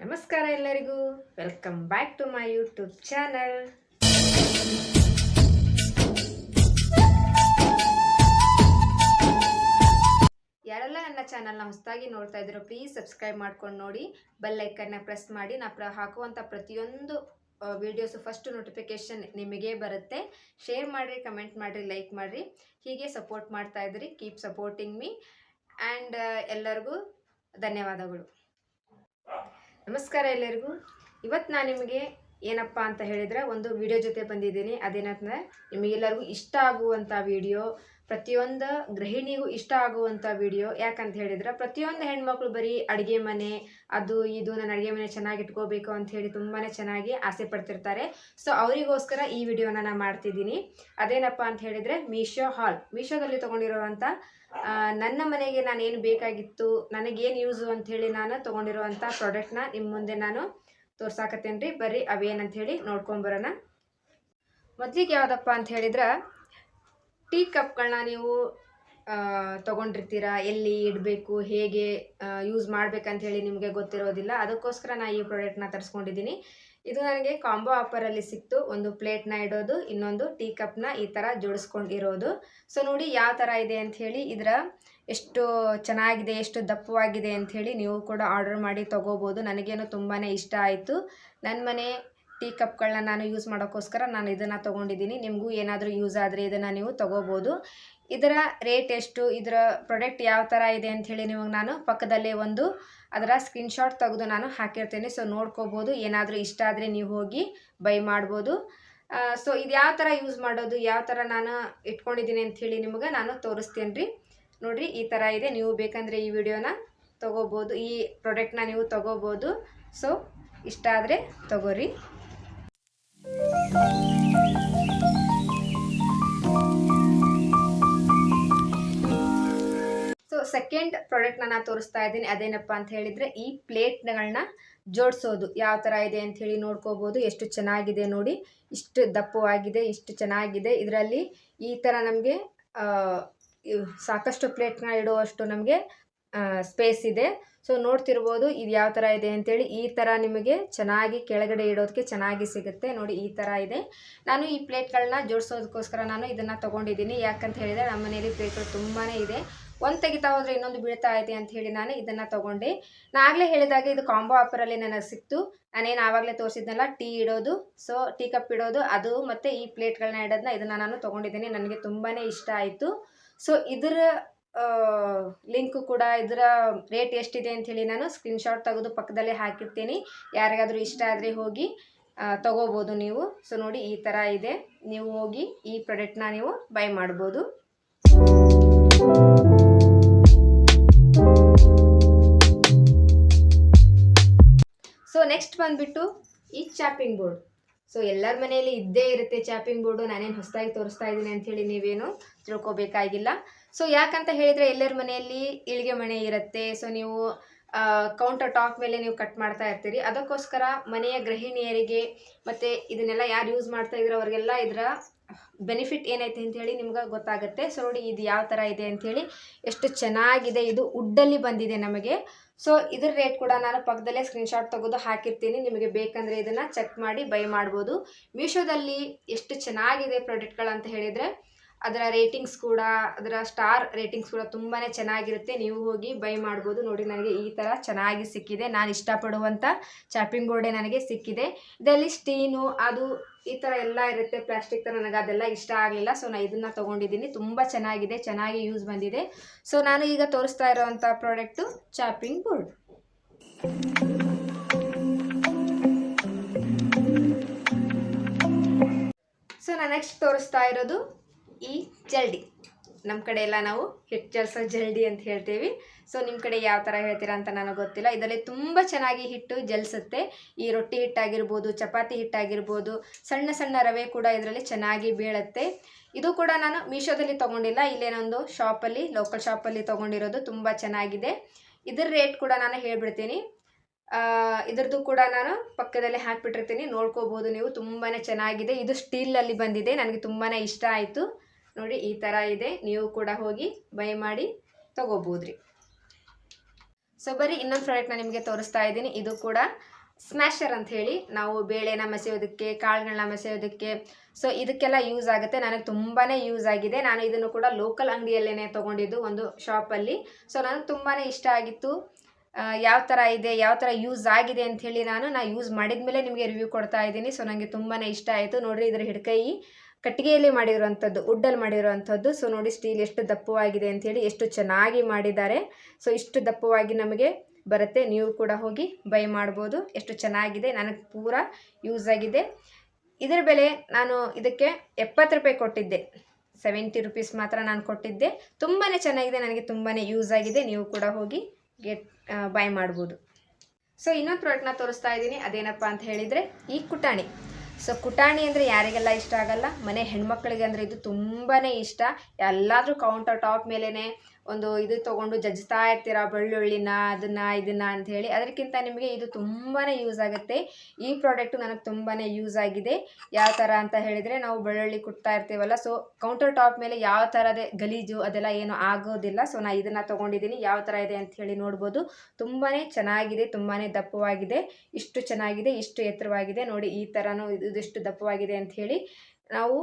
ನಮಸ್ಕಾರ ಎಲ್ಲರಿಗೂ, welcome back to my YouTube channel. ಯಾರೆಲ್ಲ ನನ್ನ ಚಾನಲ್ನ ಹೊಸದಾಗಿ ನೋಡ್ತಾ ಇದ್ರು ಪ್ಲೀಸ್ ಸಬ್ಸ್ಕ್ರೈಬ್ ಮಾಡ್ಕೊಂಡು ನೋಡಿ, ಬೆಲ್ ಐಕನ್ನ ಪ್ರೆಸ್ ಮಾಡಿ. ನಾ ಹಾಕುವಂಥ ಪ್ರತಿಯೊಂದು ವಿಡಿಯೋಸು ಫಸ್ಟ್ ನೋಟಿಫಿಕೇಶನ್ ನಿಮಗೆ ಬರುತ್ತೆ. ಶೇರ್ ಮಾಡಿರಿ, ಕಮೆಂಟ್ ಮಾಡಿರಿ, ಲೈಕ್ ಮಾಡಿರಿ. ಹೀಗೆ ಸಪೋರ್ಟ್ ಮಾಡ್ತಾ ಇದ್ರಿ. ಕೀಪ್ ಸಪೋರ್ಟಿಂಗ್ ಮೀ ಆ್ಯಂಡ್ ಎಲ್ಲರಿಗೂ ಧನ್ಯವಾದಗಳು. ನಮಸ್ಕಾರ ಎಲ್ಲರಿಗೂ. ಇವತ್ತು ನಾನು ನಿಮಗೆ ಏನಪ್ಪ ಅಂತ ಹೇಳಿದರೆ ಒಂದು ವಿಡಿಯೋ ಜೊತೆ ಬಂದಿದ್ದೀನಿ. ಅದೇನಂತಂದರೆ ನಿಮಗೆಲ್ಲರಿಗೂ ಇಷ್ಟ ಆಗುವಂಥ ವಿಡಿಯೋ, ಪ್ರತಿಯೊಂದು ಗೃಹಿಣಿಗೂ ಇಷ್ಟ ಆಗುವಂಥ ವಿಡಿಯೋ. ಯಾಕಂತ ಹೇಳಿದ್ರೆ ಪ್ರತಿಯೊಂದು ಹೆಣ್ಮಕ್ಳು ಬರೀ ಅಡುಗೆ ಮನೆ ಅದು ಇದು, ನನ್ನ ಅಡುಗೆ ಮನೆ ಚೆನ್ನಾಗಿ ಇಟ್ಕೋಬೇಕು ಅಂತ ಹೇಳಿ ತುಂಬಾ ಚೆನ್ನಾಗಿ ಆಸೆ ಪಡ್ತಿರ್ತಾರೆ. ಸೊ ಅವರಿಗೋಸ್ಕರ ಈ ವಿಡಿಯೋನ ನಾನು ಮಾಡ್ತಿದ್ದೀನಿ. ಅದೇನಪ್ಪ ಅಂತ ಹೇಳಿದರೆ ಮೀಶೋದಲ್ಲಿ ತೊಗೊಂಡಿರುವಂಥ ನನ್ನ ಮನೆಗೆ ನಾನು ಏನು ಬೇಕಾಗಿತ್ತು, ನನಗೇನು ಯೂಸು ಅಂಥೇಳಿ ನಾನು ತೊಗೊಂಡಿರುವಂಥ ಪ್ರಾಡಕ್ಟ್ನ ನಿಮ್ಮ ಮುಂದೆ ನಾನು ತೋರ್ಸಾಕತ್ತೇನೆ ರೀ. ಬರ್ರಿ ಅವೇನಂತ ಹೇಳಿ ನೋಡ್ಕೊಂಬರೋಣ. ಮೊದಲಿಗೆ ಯಾವುದಪ್ಪ ಅಂತ ಹೇಳಿದ್ರೆ, ಟೀ ಕಪ್ಗಳನ್ನ ನೀವು ತೊಗೊಂಡಿರ್ತೀರ, ಎಲ್ಲಿ ಇಡಬೇಕು, ಹೇಗೆ ಯೂಸ್ ಮಾಡ್ಬೇಕಂತ ಹೇಳಿ ನಿಮಗೆ ಗೊತ್ತಿರೋದಿಲ್ಲ. ಅದಕ್ಕೋಸ್ಕರ ನಾನು ಈ ಪ್ರಾಡಕ್ಟ್ನ ತರಿಸ್ಕೊಂಡಿದ್ದೀನಿ. ಇದು ನನಗೆ ಕಾಂಬೋ ಆಫರಲ್ಲಿ ಸಿಕ್ತು. ಒಂದು ಪ್ಲೇಟ್ನ ಇಡೋದು, ಇನ್ನೊಂದು ಟೀ ಕಪ್ನ ಈ ಥರ ಜೋಡಿಸ್ಕೊಂಡಿರೋದು. ಸೊ ನೋಡಿ ಯಾವ ಥರ ಇದೆ ಅಂಥೇಳಿ, ಇದರ ಎಷ್ಟು ಚೆನ್ನಾಗಿದೆ, ಎಷ್ಟು ದಪ್ಪವಾಗಿದೆ ಅಂಥೇಳಿ ನೀವು ಕೂಡ ಆರ್ಡರ್ ಮಾಡಿ ತೊಗೋಬೋದು. ನನಗೇನು ತುಂಬಾ ಇಷ್ಟ ಆಯಿತು. ನನ್ನ ಮನೆ ಟೀ ಕಪ್ಗಳನ್ನ ನಾನು ಯೂಸ್ ಮಾಡೋಕ್ಕೋಸ್ಕರ ನಾನು ಇದನ್ನು ತೊಗೊಂಡಿದ್ದೀನಿ. ನಿಮಗೂ ಏನಾದರೂ ಯೂಸ್ ಆದರೆ ಇದನ್ನು ನೀವು ತೊಗೋಬೋದು. ಇದರ ರೇಟ್ ಎಷ್ಟು, ಇದರ ಪ್ರಾಡಕ್ಟ್ ಯಾವ ಥರ ಇದೆ ಅಂಥೇಳಿ ನಿಮಗೆ ನಾನು ಪಕ್ಕದಲ್ಲೇ ಒಂದು ಅದರ ಸ್ಕ್ರೀನ್ಶಾಟ್ ತೆಗೆದು ನಾನು ಹಾಕಿರ್ತೇನೆ. ಸೊ ನೋಡ್ಕೋಬೋದು. ಏನಾದರೂ ಇಷ್ಟ ಆದರೆ ನೀವು ಹೋಗಿ ಬೈ ಮಾಡ್ಬೋದು. ಸೊ ಇದು ಯಾವ ಥರ ಯೂಸ್ ಮಾಡೋದು, ಯಾವ ಥರ ನಾನು ಇಟ್ಕೊಂಡಿದ್ದೀನಿ ಅಂಥೇಳಿ ನಿಮಗೆ ನಾನು ತೋರಿಸ್ತೇನೆ ರೀ. ನೋಡಿರಿ ಈ ಥರ ಇದೆ. ನೀವು ಬೇಕಂದರೆ ಈ ವಿಡಿಯೋನ ತೊಗೋಬೋದು, ಈ ಪ್ರಾಡಕ್ಟ್ನ ನೀವು ತೊಗೋಬೋದು. ಸೊ ಇಷ್ಟ ಆದರೆ ತೊಗೋರಿ. ಸೊ ಸೆಕೆಂಡ್ ಪ್ರಾಡಕ್ಟ್ನ ನಾನು ತೋರಿಸ್ತಾ ಇದ್ದೀನಿ. ಅದೇನಪ್ಪ ಅಂತ ಹೇಳಿದರೆ, ಈ ಪ್ಲೇಟ್ಗಳನ್ನ ಜೋಡಿಸೋದು ಯಾವ ಥರ ಇದೆ ಅಂಥೇಳಿ ನೋಡ್ಕೋಬೋದು. ಎಷ್ಟು ಚೆನ್ನಾಗಿದೆ ನೋಡಿ, ಇಷ್ಟು ದಪ್ಪವಾಗಿದೆ, ಇಷ್ಟು ಚೆನ್ನಾಗಿದೆ. ಇದರಲ್ಲಿ ಈ ಥರ ನಮಗೆ ಸಾಕಷ್ಟು ಪ್ಲೇಟ್ನ ಇಡುವಷ್ಟು ನಮಗೆ ಸ್ಪೇಸ್ ಇದೆ. ಸೊ ನೋಡ್ತಿರ್ಬೋದು ಇದು ಯಾವ ಥರ ಇದೆ ಅಂಥೇಳಿ. ಈ ಥರ ನಿಮಗೆ ಚೆನ್ನಾಗಿ ಕೆಳಗಡೆ ಇಡೋದಕ್ಕೆ ಚೆನ್ನಾಗಿ ಸಿಗುತ್ತೆ ನೋಡಿ. ಈ ಥರ ಇದೆ. ನಾನು ಈ ಪ್ಲೇಟ್ಗಳನ್ನ ಜೋಡಿಸೋದಕ್ಕೋಸ್ಕರ ನಾನು ಇದನ್ನು ತೊಗೊಂಡಿದ್ದೀನಿ. ಯಾಕಂತ ಹೇಳಿದರೆ ನಮ್ಮ ಮನೆಯಲ್ಲಿ ಪ್ಲೇಟ್ಗಳು ತುಂಬಾ ಇದೆ. ಒಂದು ತೆಗಿತಾ ಹೋದರೆ ಇನ್ನೊಂದು ಬೀಳ್ತಾ ಇದೆ ಅಂತ ಹೇಳಿ ನಾನು ಇದನ್ನು ತೊಗೊಂಡೆ. ನಾಗಲೇ ಹೇಳಿದಾಗ ಇದು ಕಾಂಬೋ ಆಫರಲ್ಲಿ ನನಗೆ ಸಿಕ್ತು. ನಾನೇನು ಆವಾಗಲೇ ತೋರಿಸಿದ್ನಲ್ಲ, ಟೀ ಇಡೋದು, ಸೊ ಟೀ ಕಪ್ ಇಡೋದು ಅದು, ಮತ್ತು ಈ ಪ್ಲೇಟ್ಗಳನ್ನ ಇಡೋದನ್ನ ಇದನ್ನು ನಾನು ತೊಗೊಂಡಿದ್ದೀನಿ. ನನಗೆ ತುಂಬಾ ಇಷ್ಟ ಆಯಿತು. ಸೊ ಇದರ ಲಿಂಕು ಕೂಡ, ಇದರ ರೇಟ್ ಎಷ್ಟಿದೆ ಅಂಥೇಳಿ ನಾನು ಸ್ಕ್ರೀನ್ಶಾಟ್ ತೆಗೆದು ಪಕ್ಕದಲ್ಲೇ ಹಾಕಿರ್ತೀನಿ. ಯಾರಿಗಾದರೂ ಇಷ್ಟ ಆದರೆ ಹೋಗಿ ತೊಗೋಬೋದು ನೀವು. ಸೊ ನೋಡಿ ಈ ಥರ ಇದೆ. ನೀವು ಹೋಗಿ ಈ ಪ್ರಾಡಕ್ಟ್ನ ನೀವು ಬೈ ಮಾಡ್ಬೋದು. ಸೊ ನೆಕ್ಸ್ಟ್ ಬಂದುಬಿಟ್ಟು ಈ ಚಾಪಿಂಗ್ ಬೋರ್ಡ್. ಸೊ ಎಲ್ಲರ ಮನೆಯಲ್ಲಿ ಇದ್ದೇ ಇರುತ್ತೆ ಚಾಪಿಂಗ್ ಬೋರ್ಡು. ನಾನೇನು ಹೊಸದಾಗಿ ತೋರಿಸ್ತಾ ಇದ್ದೀನಿ ಅಂಥೇಳಿ ನೀವೇನು ತಿಳ್ಕೊಬೇಕಾಗಿಲ್ಲ. ಸೊ ಯಾಕಂತ ಹೇಳಿದರೆ ಎಲ್ಲರ ಮನೆಯಲ್ಲಿ ಇಳಿಗೆ ಮಣೆ ಇರುತ್ತೆ. ಸೊ ನೀವು ಕೌಂಟರ್ ಟಾಪ್ ಮೇಲೆ ನೀವು ಕಟ್ ಮಾಡ್ತಾ ಇರ್ತೀರಿ. ಅದಕ್ಕೋಸ್ಕರ ಮನೆಯ ಗೃಹಿಣಿಯರಿಗೆ ಮತ್ತು ಇದನ್ನೆಲ್ಲ ಯಾರು ಯೂಸ್ ಮಾಡ್ತಾ ಇದ್ರು ಅವ್ರಿಗೆಲ್ಲ ಇದರ ಬೆನಿಫಿಟ್ ಏನೈತೆ ಅಂಥೇಳಿ ನಿಮ್ಗೆ ಗೊತ್ತಾಗುತ್ತೆ. ಸೊ ನೋಡಿ ಇದು ಯಾವ ಥರ ಇದೆ ಅಂಥೇಳಿ, ಎಷ್ಟು ಚೆನ್ನಾಗಿದೆ. ಇದು ವುಡ್ಡಲ್ಲಿ ಬಂದಿದೆ ನಮಗೆ. ಸೊ ಇದ್ರ ರೇಟ್ ಕೂಡ ನಾನು ಪಕ್ಕದಲ್ಲೇ ಸ್ಕ್ರೀನ್ಶಾಟ್ ತೆಗೆದು ಹಾಕಿರ್ತೀನಿ. ನಿಮಗೆ ಬೇಕಂದರೆ ಇದನ್ನು ಚೆಕ್ ಮಾಡಿ ಬೈ ಮಾಡ್ಬೋದು. ಮೀಶೋದಲ್ಲಿ ಎಷ್ಟು ಚೆನ್ನಾಗಿದೆ ಪ್ರಾಡಕ್ಟ್ಗಳಂತ ಹೇಳಿದರೆ, ಅದರ ರೇಟಿಂಗ್ಸ್ ಕೂಡ, ಅದರ ಸ್ಟಾರ್ ರೇಟಿಂಗ್ಸ್ ಕೂಡ ತುಂಬಾ ಚೆನ್ನಾಗಿರುತ್ತೆ. ನೀವು ಹೋಗಿ ಬೈ ಮಾಡ್ಬೋದು. ನೋಡಿ ನನಗೆ ಈ ಥರ ಚೆನ್ನಾಗಿ ಸಿಕ್ಕಿದೆ. ನಾನು ಇಷ್ಟಪಡುವಂಥ ಚಾಪಿಂಗ್ ಬೋರ್ಡೇ ನನಗೆ ಸಿಕ್ಕಿದೆ. ಇದರಲ್ಲಿ ಸ್ಟೀನು ಅದು ಈ ಥರ ಎಲ್ಲ ಇರುತ್ತೆ, ಪ್ಲಾಸ್ಟಿಕ್ ಥರ. ನನಗೆ ಅದೆಲ್ಲ ಇಷ್ಟ ಆಗಲಿಲ್ಲ. ಸೊ ನಾನು ಇದನ್ನು ತೊಗೊಂಡಿದ್ದೀನಿ. ತುಂಬ ಚೆನ್ನಾಗಿದೆ, ಚೆನ್ನಾಗಿ ಯೂಸ್ ಬಂದಿದೆ. ಸೊ ನಾನು ಈಗ ತೋರಿಸ್ತಾ ಇರೋವಂಥ ಪ್ರಾಡಕ್ಟು ಚಾಪಿಂಗ್ ಬೋರ್ಡ್. ಸೊ ನಾನು ನೆಕ್ಸ್ಟ್ ತೋರಿಸ್ತಾ ಇರೋದು ಈ ಜಲ್ಡಿ. ನಮ್ಮ ಕಡೆ ಎಲ್ಲ ನಾವು ಹಿಟ್ಟು ಜಲ್ಸೋ ಜಲ್ಡಿ ಅಂತ ಹೇಳ್ತೀವಿ. ಸೊ ನಿಮ್ಮ ಕಡೆ ಯಾವ ಥರ ಹೇಳ್ತೀರಾ ಅಂತ ನನಗೆ ಗೊತ್ತಿಲ್ಲ. ಇದರಲ್ಲಿ ತುಂಬ ಚೆನ್ನಾಗಿ ಹಿಟ್ಟು ಜಲ್ಸುತ್ತೆ. ಈ ರೊಟ್ಟಿ ಹಿಟ್ಟಾಗಿರ್ಬೋದು, ಚಪಾತಿ ಹಿಟ್ಟಾಗಿರ್ಬೋದು, ಸಣ್ಣ ಸಣ್ಣ ರವೆ ಕೂಡ ಇದರಲ್ಲಿ ಚೆನ್ನಾಗಿ ಬೀಳುತ್ತೆ. ಇದು ಕೂಡ ನಾನು ಮೀಶೋದಲ್ಲಿ ತೊಗೊಂಡಿಲ್ಲ, ಇಲ್ಲೇನೊಂದು ಶಾಪಲ್ಲಿ, ಲೋಕಲ್ ಶಾಪಲ್ಲಿ ತೊಗೊಂಡಿರೋದು. ತುಂಬ ಚೆನ್ನಾಗಿದೆ. ಇದರ ರೇಟ್ ಕೂಡ ನಾನು ಹೇಳ್ಬಿಡ್ತೀನಿ. ಇದ್ರದ್ದು ಕೂಡ ನಾನು ಪಕ್ಕದಲ್ಲೇ ಹಾಕಿಬಿಟ್ಟಿರ್ತೀನಿ, ನೋಡ್ಕೋಬೋದು ನೀವು. ತುಂಬಾ ಚೆನ್ನಾಗಿದೆ. ಇದು ಸ್ಟೀಲಲ್ಲಿ ಬಂದಿದೆ. ನನಗೆ ತುಂಬಾ ಇಷ್ಟ ಆಯಿತು. ನೋಡಿ ಈ ಥರ ಇದೆ. ನೀವು ಕೂಡ ಹೋಗಿ ಬೈ ಮಾಡಿ ತೊಗೋಬೋದ್ರಿ. ಸೊ ಬರೀ ಇನ್ನೊಂದು ಪ್ರಾಡಕ್ಟ್ನ ನಿಮಗೆ ತೋರಿಸ್ತಾ ಇದ್ದೀನಿ. ಇದು ಕೂಡ ಸ್ಮ್ಯಾಶರ್ ಅಂತ ಹೇಳಿ, ನಾವು ಬೇಳೆನ ಮಸೆಯೋದಕ್ಕೆ, ಕಾಳುಗಳನ್ನ ಮಸೆಯೋದಕ್ಕೆ, ಸೊ ಇದಕ್ಕೆಲ್ಲ ಯೂಸ್ ಆಗುತ್ತೆ. ನನಗೆ ತುಂಬಾ ಯೂಸ್ ಆಗಿದೆ. ನಾನು ಇದನ್ನು ಕೂಡ ಲೋಕಲ್ ಅಂಗಡಿಯಲ್ಲೇ ತೊಗೊಂಡಿದ್ದು ಒಂದು ಶಾಪಲ್ಲಿ. ಸೊ ನನಗೆ ತುಂಬಾ ಇಷ್ಟ ಆಗಿತ್ತು. ಯಾವ ಥರ ಇದೆ, ಯಾವ ಥರ ಯೂಸ್ ಆಗಿದೆ ಅಂಥೇಳಿ ನಾನು ಯೂಸ್ ಮಾಡಿದ ಮೇಲೆ ನಿಮಗೆ ರಿವ್ಯೂ ಕೊಡ್ತಾ ಇದ್ದೀನಿ. ಸೊ ನನಗೆ ತುಂಬಾ ಇಷ್ಟ ಆಯಿತು. ನೋಡಿರಿ, ಇದರ ಹಿಡ್ಕೈ ಕಟ್ಟಿಗೆಯಲ್ಲಿ ಮಾಡಿರುವಂಥದ್ದು, ವುಡ್ಡಲ್ಲಿ ಮಾಡಿರುವಂಥದ್ದು. ಸೊ ನೋಡಿ ಸ್ಟೀಲ್ ಎಷ್ಟು ದಪ್ಪವಾಗಿದೆ ಅಂಥೇಳಿ, ಎಷ್ಟು ಚೆನ್ನಾಗಿ ಮಾಡಿದ್ದಾರೆ. ಸೊ ಇಷ್ಟು ದಪ್ಪವಾಗಿ ನಮಗೆ ಬರುತ್ತೆ. ನೀವು ಕೂಡ ಹೋಗಿ ಬೈ ಮಾಡ್ಬೋದು. ಎಷ್ಟು ಚೆನ್ನಾಗಿದೆ, ನನಗೆ ಪೂರಾ ಯೂಸ್ ಆಗಿದೆ. ಇದರ ಬೆಲೆ ನಾನು ಇದಕ್ಕೆ 70 ರೂಪಾಯಿ ಕೊಟ್ಟಿದ್ದೆ. 70 ರೂಪೀಸ್ ಮಾತ್ರ ನಾನು ಕೊಟ್ಟಿದ್ದೆ. ತುಂಬಾ ಚೆನ್ನಾಗಿದೆ, ನನಗೆ ತುಂಬಾ ಯೂಸ್ ಆಗಿದೆ. ನೀವು ಕೂಡ ಹೋಗಿ ಬೈ ಮಾಡ್ಬೋದು. ಸೊ ಇನ್ನೊಂದು ಪ್ರಾಡಕ್ಟ್ನ ತೋರಿಸ್ತಾ ಇದ್ದೀನಿ. ಅದೇನಪ್ಪ ಅಂತ ಹೇಳಿದರೆ ಈ ಕುಟಾಣಿ. ಸೊ ಕುಟಾಣಿ ಅಂದರೆ ಯಾರಿಗೆಲ್ಲ ಇಷ್ಟ ಆಗಲ್ಲ, ಮನೆ ಹೆಣ್ಮಕ್ಳಿಗೆ ಅಂದರೆ ಇದು ತುಂಬಾ ಇಷ್ಟ. ಎಲ್ಲಾದರೂ ಕೌಂಟರ್ ಟಾಪ್ ಮೇಲೇ ಒಂದು ಇದು ತೊಗೊಂಡು ಜಜ್ತಾ ಇರ್ತೀರ, ಬೆಳ್ಳುಳ್ಳಿನ ಇದನ್ನು ಅಂಥೇಳಿ. ಅದಕ್ಕಿಂತ ನಿಮಗೆ ಇದು ತುಂಬಾ ಯೂಸ್ ಆಗುತ್ತೆ. ಈ ಪ್ರಾಡಕ್ಟು ನನಗೆ ತುಂಬಾ ಯೂಸ್ ಆಗಿದೆ. ಯಾವ ಥರ ಅಂತ ಹೇಳಿದರೆ, ನಾವು ಬೆಳ್ಳುಳ್ಳಿ ಕುಟ್ತಾ ಇರ್ತೀವಲ್ಲ, ಸೊ ಕೌಂಟರ್ ಟಾಪ್ ಮೇಲೆ ಯಾವ ಥರದ ಗಲೀಜು ಅದೆಲ್ಲ ಏನೂ ಆಗೋದಿಲ್ಲ. ಸೊ ನಾನು ಇದನ್ನು ತೊಗೊಂಡಿದ್ದೀನಿ. ಯಾವ ಥರ ಇದೆ ಅಂತ ಹೇಳಿ ನೋಡ್ಬೋದು. ತುಂಬಾ ಚೆನ್ನಾಗಿದೆ, ತುಂಬಾ ದಪ್ಪವಾಗಿದೆ. ಇಷ್ಟು ಚೆನ್ನಾಗಿದೆ, ಇಷ್ಟು ಎತ್ತರವಾಗಿದೆ. ನೋಡಿ ಈ ಥರನೂ ಇದಿಷ್ಟು ದಪ್ಪವಾಗಿದೆ ಅಂಥೇಳಿ ನಾವು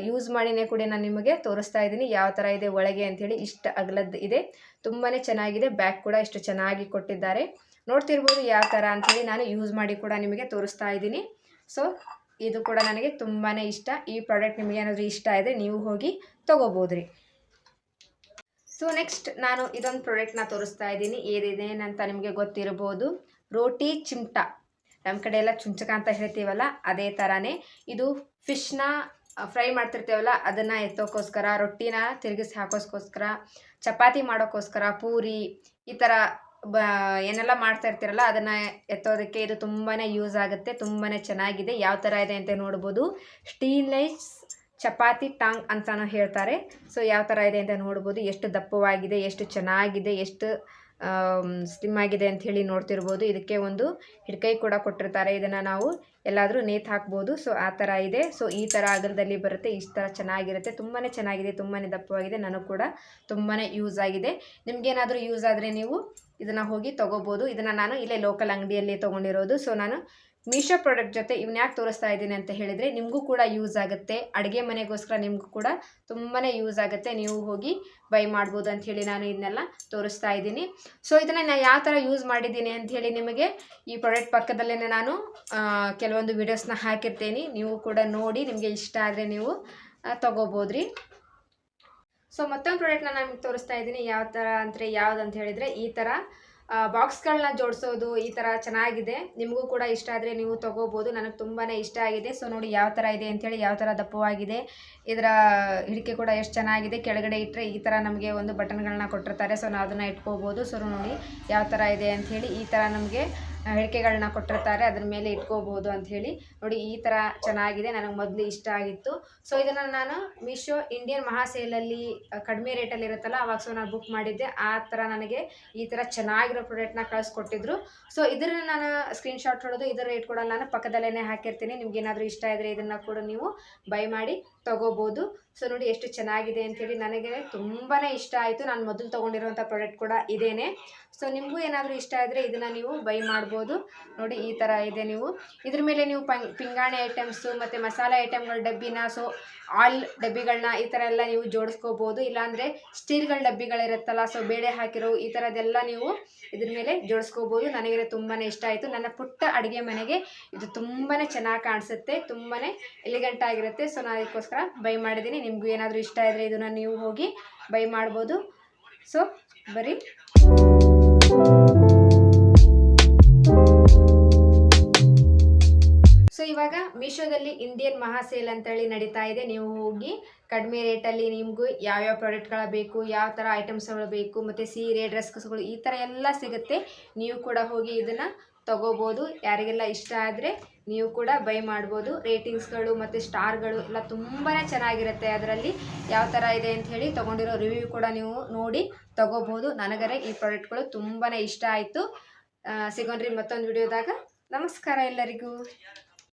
ಯೂಸ್ ಮಾಡಿನೇ ಕೂಡ ನಾನು ನಿಮಗೆ ತೋರಿಸ್ತಾ ಇದ್ದೀನಿ ಯಾವ ಥರ ಇದೆ ಒಳಗೆ ಅಂಥೇಳಿ. ಇಷ್ಟು ಅಗಲದ್ದು ಇದೆ, ತುಂಬಾ ಚೆನ್ನಾಗಿದೆ. ಬ್ಯಾಗ್ ಕೂಡ ಇಷ್ಟು ಚೆನ್ನಾಗಿ ಕೊಟ್ಟಿದ್ದಾರೆ. ನೋಡ್ತಿರ್ಬೋದು ಯಾವ ಥರ ಅಂಥೇಳಿ. ನಾನು ಯೂಸ್ ಮಾಡಿ ಕೂಡ ನಿಮಗೆ ತೋರಿಸ್ತಾ ಇದ್ದೀನಿ. ಸೊ ಇದು ಕೂಡ ನನಗೆ ತುಂಬಾ ಇಷ್ಟ. ಈ ಪ್ರಾಡಕ್ಟ್ ನಿಮಗೆ ಏನಾದರೂ ಇಷ್ಟ ಇದೆ ನೀವು ಹೋಗಿ ತೊಗೋಬೋದು ರೀ. ಸೊ ನೆಕ್ಸ್ಟ್ ನಾನು ಇದೊಂದು ಪ್ರಾಡಕ್ಟ್ನ ತೋರಿಸ್ತಾ ಇದ್ದೀನಿ. ಏನೇನಂತ ನಿಮಗೆ ಗೊತ್ತಿರ್ಬೋದು. ರೋಟಿ ಚಿಮ್ಟ, ನಮ್ಮ ಕಡೆ ಎಲ್ಲ ಚುಂಚಕ ಅಂತ ಹೇಳ್ತೀವಲ್ಲ, ಅದೇ ಥರನೇ ಇದು. ಫಿಶ್ನ ಫ್ರೈ ಮಾಡ್ತಿರ್ತೇವಲ್ಲ, ಅದನ್ನು ಎತ್ತೋಕ್ಕೋಸ್ಕರ, ರೊಟ್ಟಿನ ತಿರುಗಿಸಿ ಹಾಕೋಸ್ಕೋಸ್ಕರ, ಚಪಾತಿ ಮಾಡೋಕ್ಕೋಸ್ಕರ, ಪೂರಿ ಈ ಥರ ಏನೆಲ್ಲ ಮಾಡ್ತಾ ಇರ್ತೀರಲ್ಲ ಅದನ್ನು ಎತ್ತೋದಕ್ಕೆ ಇದು ತುಂಬಾ ಯೂಸ್ ಆಗುತ್ತೆ. ತುಂಬಾ ಚೆನ್ನಾಗಿದೆ. ಯಾವ ಥರ ಇದೆ ಅಂತ ನೋಡ್ಬೋದು. ಸ್ಟೀನ್ಲೆಸ್ ಚಪಾತಿ ಟಾಂಗ್ ಅಂತಲೂ ಹೇಳ್ತಾರೆ. ಸೊ ಯಾವ ಥರ ಇದೆ ಅಂತ ನೋಡ್ಬೋದು. ಎಷ್ಟು ದಪ್ಪವಾಗಿದೆ, ಎಷ್ಟು ಚೆನ್ನಾಗಿದೆ, ಎಷ್ಟು ಸ್ಲಿಮ್ ಆಗಿದೆ ಅಂಥೇಳಿ ನೋಡ್ತಿರ್ಬೋದು. ಇದಕ್ಕೆ ಒಂದು ಹಿಡ್ಕೈ ಕೂಡ ಕೊಟ್ಟಿರ್ತಾರೆ. ಇದನ್ನು ನಾವು ಎಲ್ಲಾದರೂ ನೇತು ಹಾಕ್ಬೋದು. ಸೊ ಆ ಥರ ಇದೆ. ಸೊ ಈ ಥರ ಅಗಲದಲ್ಲಿ ಬರುತ್ತೆ. ಇಷ್ಟು ಥರ ಚೆನ್ನಾಗಿರುತ್ತೆ. ತುಂಬಾ ಚೆನ್ನಾಗಿದೆ, ತುಂಬಾ ದಪ್ಪವಾಗಿದೆ. ನನಗೆ ಕೂಡ ತುಂಬಾ ಯೂಸ್ ಆಗಿದೆ. ನಿಮಗೇನಾದರೂ ಯೂಸ್ ಆದರೆ ನೀವು ಇದನ್ನು ಹೋಗಿ ತೊಗೋಬೋದು. ಇದನ್ನು ನಾನು ಇಲ್ಲೇ ಲೋಕಲ್ ಅಂಗಡಿಯಲ್ಲಿ ತೊಗೊಂಡಿರೋದು. ಸೊ ನಾನು ಮೀಶೋ ಪ್ರಾಡಕ್ಟ್ ಜೊತೆ ಇವನ್ನ ಯಾಕೆ ತೋರಿಸ್ತಾ ಇದ್ದೀನಿ ಅಂತ ಹೇಳಿದರೆ, ನಿಮಗೂ ಕೂಡ ಯೂಸ್ ಆಗುತ್ತೆ. ಅಡುಗೆ ಮನೆಗೋಸ್ಕರ ನಿಮಗೂ ಕೂಡ ತುಂಬಾ ಯೂಸ್ ಆಗುತ್ತೆ. ನೀವು ಹೋಗಿ ಬೈ ಮಾಡ್ಬೋದು ಅಂಥೇಳಿ ನಾನು ಇದನ್ನೆಲ್ಲ ತೋರಿಸ್ತಾ ಇದ್ದೀನಿ. ಸೊ ಇದನ್ನು ನಾನು ಯಾವ ಥರ ಯೂಸ್ ಮಾಡಿದ್ದೀನಿ ಅಂಥೇಳಿ ನಿಮಗೆ ಈ ಪ್ರಾಡಕ್ಟ್ ಪಕ್ಕದಲ್ಲೇ ನಾನು ಕೆಲವೊಂದು ವೀಡಿಯೋಸ್ನ ಹಾಕಿರ್ತೀನಿ. ನೀವು ಕೂಡ ನೋಡಿ, ನಿಮಗೆ ಇಷ್ಟ ಆದರೆ ನೀವು ತೊಗೋಬೋದ್ರಿ. ಸೊ ಮತ್ತೊಂದು ಪ್ರಾಡಕ್ಟ್ನ ನಾನು ನಿಮಗೆ ತೋರಿಸ್ತಾ ಇದ್ದೀನಿ. ಯಾವ ಥರ ಅಂದರೆ ಯಾವ್ದು ಅಂತ ಹೇಳಿದರೆ, ಈ ಥರ ಬಾಕ್ಸ್ಗಳನ್ನ ಜೋಡಿಸೋದು ಈ ಥರ ಚೆನ್ನಾಗಿದೆ. ನಿಮಗೂ ಕೂಡ ಇಷ್ಟ ಆದರೆ ನೀವು ತೊಗೋಬೋದು. ನನಗೆ ತುಂಬಾ ಇಷ್ಟ ಆಗಿದೆ. ಸೊ ನೋಡಿ ಯಾವ ಥರ ಇದೆ ಅಂಥೇಳಿ, ಯಾವ ಥರ ದಪ್ಪವಾಗಿದೆ. ಇದರ ಹಿಡಿಕೆ ಕೂಡ ಎಷ್ಟು ಚೆನ್ನಾಗಿದೆ. ಕೆಳಗಡೆ ಇಟ್ಟರೆ ಈ ಥರ ನಮಗೆ ಒಂದು ಬಟನ್ಗಳನ್ನ ಕೊಟ್ಟಿರ್ತಾರೆ. ಸೊ ನಾವು ಅದನ್ನು ಇಟ್ಕೋಬೋದು. ಸೊ ನೋಡಿ ಯಾವ ಥರ ಇದೆ ಅಂಥೇಳಿ. ಈ ಥರ ನಮಗೆ ಹಿಡಿಕೆಗಳನ್ನ ಕೊಟ್ಟಿರ್ತಾರೆ, ಅದ್ರ ಮೇಲೆ ಇಟ್ಕೋಬೋದು ಅಂಥೇಳಿ. ನೋಡಿ ಈ ಥರ ಚೆನ್ನಾಗಿದೆ. ನನಗೆ ಮೊದಲು ಇಷ್ಟ ಆಗಿತ್ತು. ಸೊ ಇದನ್ನು ನಾನು ಮೀಶೋ ಇಂಡಿಯನ್ ಮಹಾಸೇಲಲ್ಲಿ ಕಡಿಮೆ ರೇಟಲ್ಲಿ ಇರುತ್ತಲ್ಲ, ಅವಾಗ ಸೊ ನಾನು ಬುಕ್ ಮಾಡಿದ್ದೆ. ಆ ಥರ ನನಗೆ ಈ ಥರ ಚೆನ್ನಾಗಿರೋ ಪ್ರಾಡಕ್ಟ್ನ ಕಳಿಸ್ಕೊಟ್ಟಿದ್ರು. ಸೊ ಇದನ್ನು ನಾನು ಸ್ಕ್ರೀನ್ಶಾಟ್ ಹೊಡೆದು ಇದರ ರೇಟ್ ಕೂಡ ನಾನು ಪಕ್ಕದಲ್ಲೇ ಹಾಕಿರ್ತೀನಿ. ನಿಮ್ಗೇನಾದರೂ ಇಷ್ಟ ಇದ್ದರೆ ಇದನ್ನು ಕೂಡ ನೀವು ಬೈ ಮಾಡಿ ತೊಗೋಬೋದು. ಸೊ ನೋಡಿ ಎಷ್ಟು ಚೆನ್ನಾಗಿದೆ ಅಂಥೇಳಿ. ನನಗೆ ತುಂಬಾ ಇಷ್ಟ ಆಯಿತು. ನಾನು ಮೊದಲು ತೊಗೊಂಡಿರುವಂಥ ಪ್ರಾಡಕ್ಟ್ ಕೂಡ ಇದೇನೆ. ಸೊ ನಿಮಗೂ ಏನಾದರೂ ಇಷ್ಟ ಆದರೆ ಇದನ್ನು ನೀವು ಬೈ ಮಾಡ್ಬೋದು. ನೋಡಿ ಈ ಥರ ಇದೆ. ನೀವು ಇದ್ರ ಮೇಲೆ ನೀವು ಪಿಂಗಾಣಿ ಐಟಮ್ಸು ಮತ್ತು ಮಸಾಲೆ ಐಟಮ್ಗಳ ಡಬ್ಬಿನ, ಸೊ ಆಯಿಲ್ ಡಬ್ಬಿಗಳನ್ನ ಈ ಥರ ಎಲ್ಲ ನೀವು ಜೋಡಿಸ್ಕೋಬೋದು. ಇಲ್ಲಾಂದರೆ ಸ್ಟೀಲ್ಗಳ ಡಬ್ಬಿಗಳಿರುತ್ತಲ್ಲ, ಸೊ ಬೇಳೆ ಹಾಕಿರೋ ಈ ಥರದ್ದೆಲ್ಲ ನೀವು ಇದ್ರ ಮೇಲೆ ಜೋಡಿಸ್ಕೋಬೋದು. ನನಗೆ ತುಂಬಾ ಇಷ್ಟ ಆಯಿತು. ನನ್ನ ಪುಟ್ಟ ಅಡುಗೆ ಮನೆಗೆ ಇದು ತುಂಬಾ ಚೆನ್ನಾಗಿ ಕಾಣಿಸುತ್ತೆ, ತುಂಬಾ ಎಲಿಗೆಂಟ್ ಆಗಿರುತ್ತೆ. ಸೊ ನಾನು ಅದಕ್ಕೋಸ್ಕರ ಬೈ ಮಾಡಿದ್ದೀನಿ. ನಿಮಗೂ ಏನಾದರೂ ಇಷ್ಟ ಇದ್ದರೆ ಇದನ್ನು ನೀವು ಹೋಗಿ ಬೈ ಮಾಡ್ಬೋದು. ಸೊ ಬರೀ ಸೊ ಇವಾಗ ಮೀಶೋದಲ್ಲಿ ಇಂಡಿಯನ್ ಮಹಾಸೇಲ್ ಅಂತೇಳಿ ನಡೀತಾ ಇದೆ. ನೀವು ಹೋಗಿ ಕಡಿಮೆ ರೇಟಲ್ಲಿ ನಿಮಗೂ ಯಾವ್ಯಾವ ಪ್ರಾಡಕ್ಟ್ಗಳು ಬೇಕು, ಯಾವ ಥರ ಐಟಮ್ಸ್ಗಳು ಬೇಕು, ಮತ್ತು ಸೀರೆ, ಡ್ರೆಸ್ಗಳು ಈ ಥರ ಎಲ್ಲ ಸಿಗುತ್ತೆ. ನೀವು ಕೂಡ ಹೋಗಿ ಇದನ್ನು ತೊಗೋಬೋದು. ಯಾರಿಗೆಲ್ಲ ಇಷ್ಟ ಆದರೆ ನೀವು ಕೂಡ ಬೈ ಮಾಡ್ಬೋದು. ರೇಟಿಂಗ್ಸ್ಗಳು ಮತ್ತು ಸ್ಟಾರ್ಗಳು ಎಲ್ಲ ತುಂಬಾ ಚೆನ್ನಾಗಿರುತ್ತೆ. ಅದರಲ್ಲಿ ಯಾವ ಥರ ಇದೆ ಅಂಥೇಳಿ ತೊಗೊಂಡಿರೋ ರಿವ್ಯೂ ಕೂಡ ನೀವು ನೋಡಿ ತೊಗೋಬೋದು. ನನಗರೆ ಈ ಪ್ರಾಡಕ್ಟ್ಗಳು ತುಂಬಾ ಇಷ್ಟ ಆಯಿತು. ಸಿಗೋಣ್ರಿ ಮತ್ತೊಂದು ವಿಡಿಯೋದಾಗ. ನಮಸ್ಕಾರ ಎಲ್ಲರಿಗೂ.